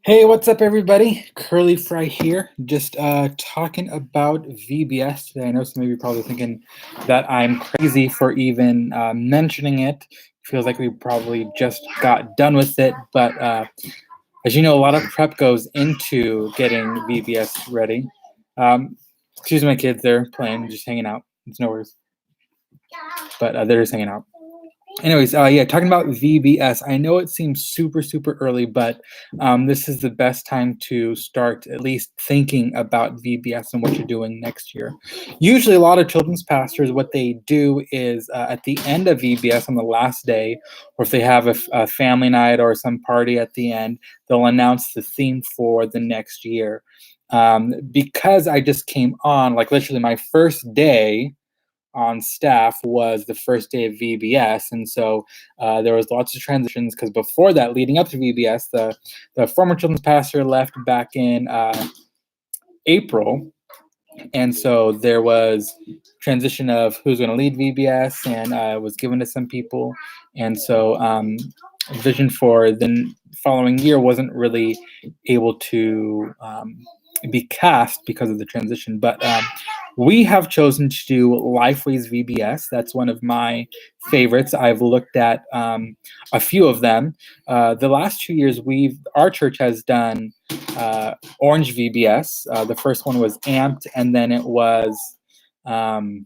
Hey, what's up, everybody? Curly Fry here, just talking about VBS today. I know some of you are probably thinking that I'm crazy for even mentioning it. Feels like we probably just got done with it, but as you know, a lot of prep goes into getting VBS ready. Excuse my kids, they're playing, just hanging out. It's no worries, but they're just hanging out. Anyways, talking about VBS. I know it seems super early, but this is the best time to start at least thinking about VBS and what you're doing next year. Usually, a lot of children's pastors, what they do is at the end of VBS on the last day, or if they have a family night or some party at the end, they'll announce the theme for the next year. Because I just came on, like literally my first day on staff was the first day of VBS, and so there was lots of transitions because before that, leading up to VBS, the former children's pastor left back in April, and so there was transition of who's going to lead VBS, and was given to some people, and so vision for the following year wasn't really able to be cast because of the transition, but we have chosen to do Lifeways VBS. That's one of my favorites. I've looked at a few of them. The last 2 years, our church has done Orange VBS. The first one was Amped, and then it was I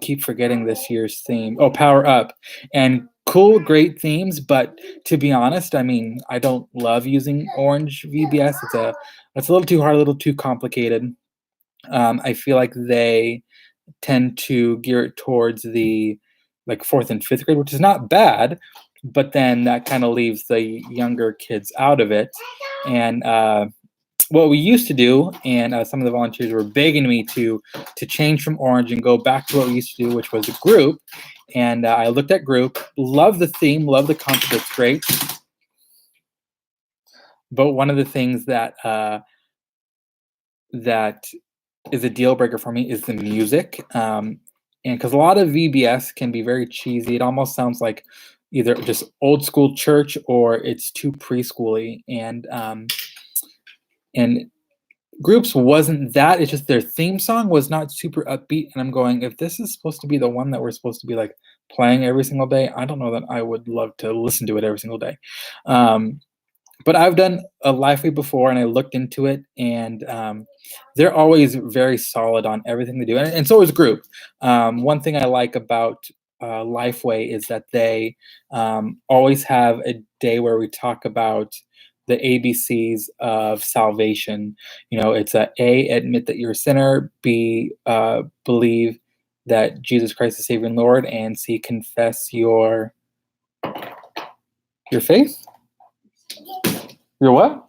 keep forgetting this year's theme. Oh, Power Up. And cool, great themes, but to be honest, I mean, I don't love using Orange VBS. It's a little too hard, a little too complicated. I feel like they tend to gear it towards the like 4th and 5th grade, which is not bad, but then that kind of leaves the younger kids out of it. And what we used to do, and some of the volunteers were begging me to change from Orange and go back to what we used to do, which was a group. And I looked at group, love the theme, love the concept, it's great. But one of the things that is a deal breaker for me is the music, and because a lot of VBS can be very cheesy. It almost sounds like either just old school church or it's too preschooly, and groups wasn't that. It's just their theme song was not super upbeat, and I'm going, if this is supposed to be the one that we're supposed to be like playing every single day, I don't know that I would love to listen to it every single day. But I've done a Lifeway before, and I looked into it, and they're always very solid on everything they do, and so is group. One thing I like about Lifeway is that they always have a day where we talk about the ABCs of salvation. You know, it's A, admit that you're a sinner; B, believe that Jesus Christ is Savior and Lord; and C, confess your faith. Your what?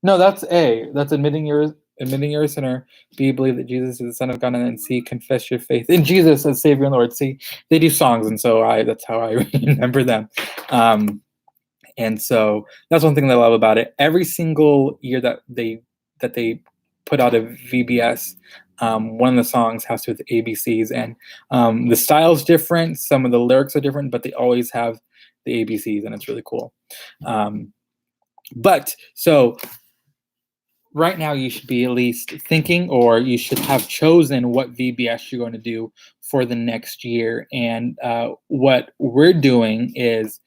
No, that's A. That's admitting you're a sinner. B, believe that Jesus is the Son of God, and then C, confess your faith in Jesus as Savior and Lord. See, they do songs, and so that's how I remember them. And so that's one thing that I love about it. Every single year that they put out a VBS, one of the songs has to do with ABCs, and the style's different. Some of the lyrics are different, but they always have the ABCs, and it's really cool. But so right now you should be at least thinking, or you should have chosen what VBS you're going to do for the next year. And what we're doing is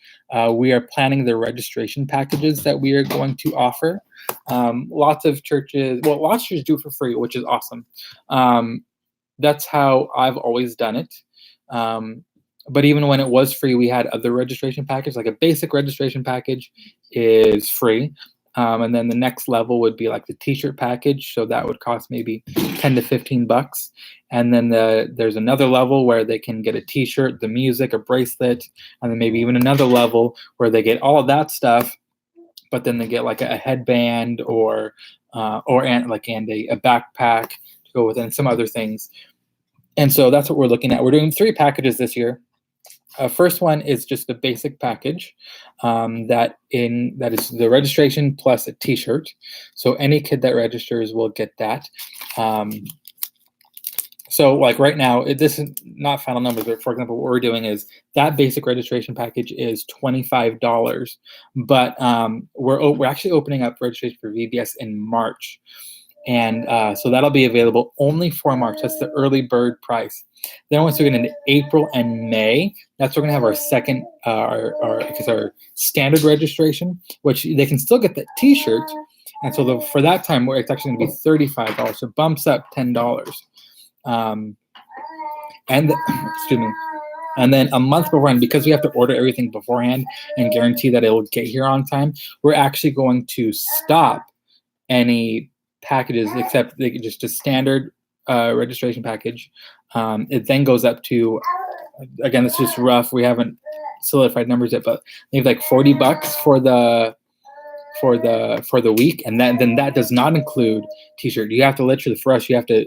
we are planning the registration packages that we are going to offer. Lots of churches do it for free, which is awesome. That's how I've always done it. But even when it was free, we had other registration packages. Like a basic registration package is free. And then the next level would be like the t-shirt package. So that would cost maybe $10 to $15. And then there's another level where they can get a t-shirt, the music, a bracelet, and then maybe even another level where they get all of that stuff, but then they get like a headband or a backpack to go with it, and some other things. And so that's what we're looking at. We're doing 3 packages this year. First one is just a basic package that is the registration plus a t-shirt. So any kid that registers will get that. So like right now, this is not final numbers, but for example, what we're doing is that basic registration package is $25, but we're actually opening up registration for VBS in March. And so that'll be available only for March. That's the early bird price. Then once we get into April and May, that's when we're gonna have our second, our standard registration, which they can still get the T-shirt. And so for that time, it's actually gonna be $35. So it bumps up $10. And excuse me. And then a month beforehand, because we have to order everything beforehand and guarantee that it will get here on time, we're actually going to stop any packages except just a standard registration package. It then goes up to, again, it's just rough. We haven't solidified numbers yet, but maybe like $40 for the week, and then that does not include T-shirt. You have to literally, for us, you have to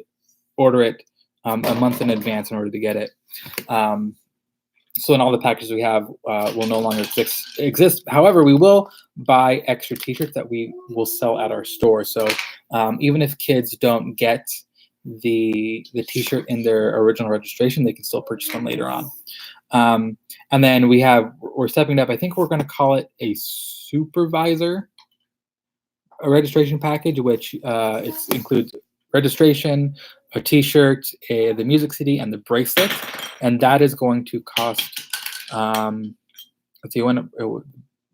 order it a month in advance in order to get it. So then all the packages we have will no longer exist. However, we will buy extra T-shirts that we will sell at our store. So even if kids don't get the T-shirt in their original registration, they can still purchase them later on. And then we're stepping up. I think we're going to call it a supervisor registration package, which it includes registration, a T-shirt, the music CD, and the bracelet. And that is going to cost, let's see,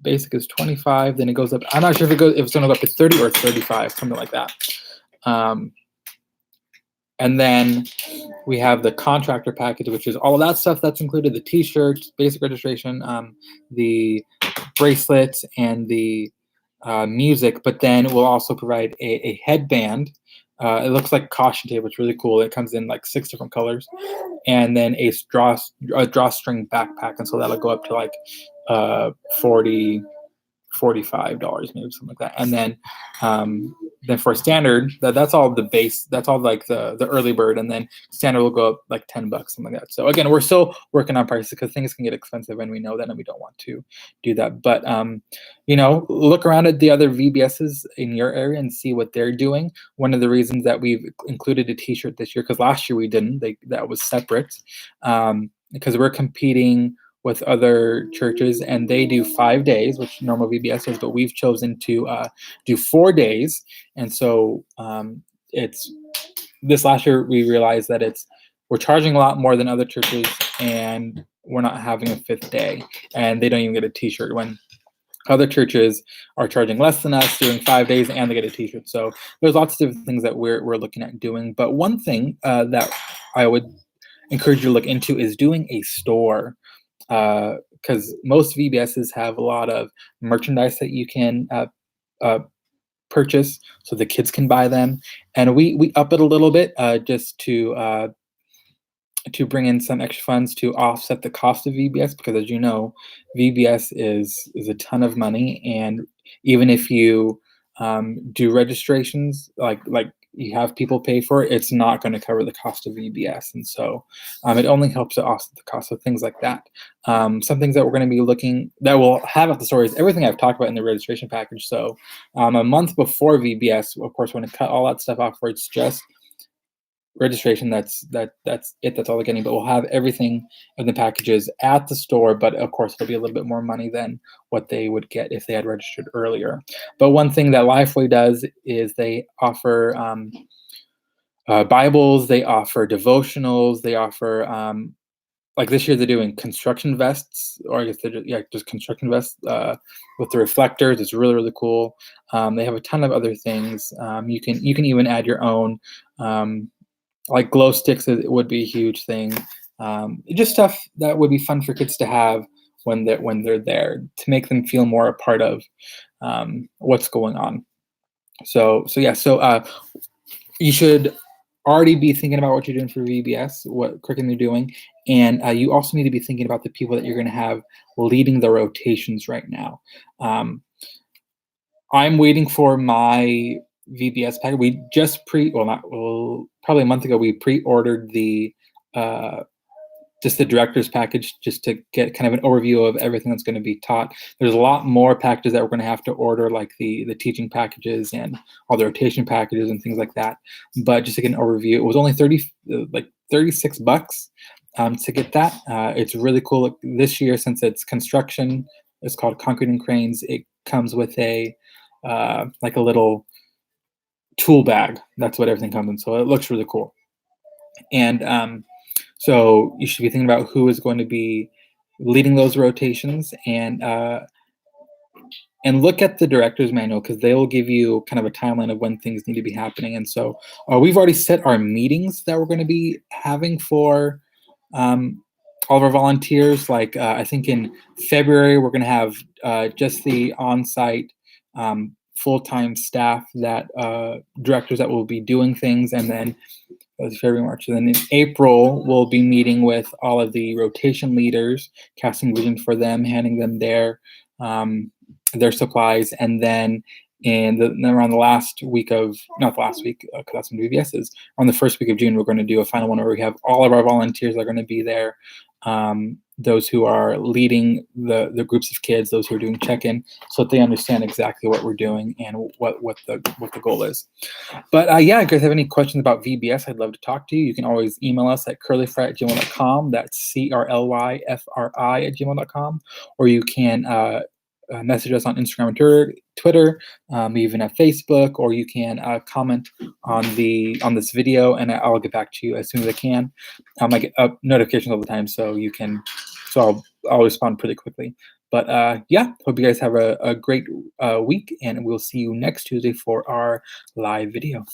basic is 25, then it goes up. I'm not sure if it's going to go up to 30 or 35, something like that. And then we have the contractor package, which is all of that stuff that's included: the T-shirt, basic registration, the bracelet, and the music. But then we'll also provide a headband. It looks like a caution tape. It's really cool. It comes in like 6 different colors, and then a drawstring backpack, and so that'll go up to like $45, maybe something like that. And then for standard, that's all the base. That's all like the early bird, and then standard will go up like $10, something like that. So again, we're still working on prices because things can get expensive, and we know that, and we don't want to do that. But look around at the other VBSs in your area and see what they're doing. One of the reasons that we've included a T-shirt this year, because last year we didn't, that was separate, because we're competing with other churches, and they do 5 days, which normal VBS is, but we've chosen to do 4 days. And so it's this last year we realized that we're charging a lot more than other churches, and we're not having a 5th day, and they don't even get a T-shirt when other churches are charging less than us, doing 5 days, and they get a T-shirt. So there's lots of different things that we're looking at doing. But one thing that I would encourage you to look into is doing a store. Because most VBSs have a lot of merchandise that you can purchase, so the kids can buy them, and we up it a little bit just to bring in some extra funds to offset the cost of VBS, because as you know, VBS is a ton of money, and even if you do registrations, like you have people pay for it, it's not going to cover the cost of VBS. And so it only helps to offset the cost of things like that. Some things that we're going to be looking, that we'll have at the store, is everything I've talked about in the registration package. So a month before VBS, of course, we're going to cut all that stuff off where it's just registration. That's it. That's all they're getting. But we'll have everything in the packages at the store. But of course, it'll be a little bit more money than what they would get if they had registered earlier. But one thing that Lifeway does is they offer Bibles. They offer devotionals. They offer like this year they're doing construction vests, or I guess they're just construction vests with the reflectors. It's really, really cool. They have a ton of other things. You can even add your own. Like glow sticks, it would be a huge thing. Just stuff that would be fun for kids to have when they're there, to make them feel more a part of what's going on. So you should already be thinking about what you're doing for VBS, what curriculum you're doing, and you also need to be thinking about the people that you're going to have leading the rotations right now. I'm waiting for my VBS package. We just probably a month ago, we pre-ordered the just the director's package, just to get kind of an overview of everything that's going to be taught. There's a lot more packages that we're going to have to order, like the teaching packages and all the rotation packages and things like that. But just to get an overview, it was only $36 to get that. It's really cool. This year, since it's construction, it's called Concrete and Cranes. It comes with a like a little tool bag. That's what everything comes in. So it looks really cool. And so you should be thinking about who is going to be leading those rotations, and look at the director's manual, because they will give you kind of a timeline of when things need to be happening. And so we've already set our meetings that we're going to be having for all of our volunteers. Like I think in February, we're going to have just the on-site full-time staff, that directors that will be doing things. And then February, March. And then in April, we'll be meeting with all of the rotation leaders, casting vision for them, handing them their supplies. And then around the last week of, not the last week, because that's when VBS is, on the first week of June, we're going to do a final one where we have all of our volunteers that are going to be there. Those who are leading the groups of kids, those who are doing check-in, so that they understand exactly what we're doing and what the goal is. But yeah, if you guys have any questions about VBS, I'd love to talk to you. You can always email us at curlyfry@gmail.com. That's CRLYFRI@gmail.com. Or you can message us on Instagram and Twitter. We even have Facebook, or you can comment on this video, and I'll get back to you as soon as I can. I get notifications all the time, so I'll respond pretty quickly. But yeah, hope you guys have a great week, and we'll see you next Tuesday for our live video.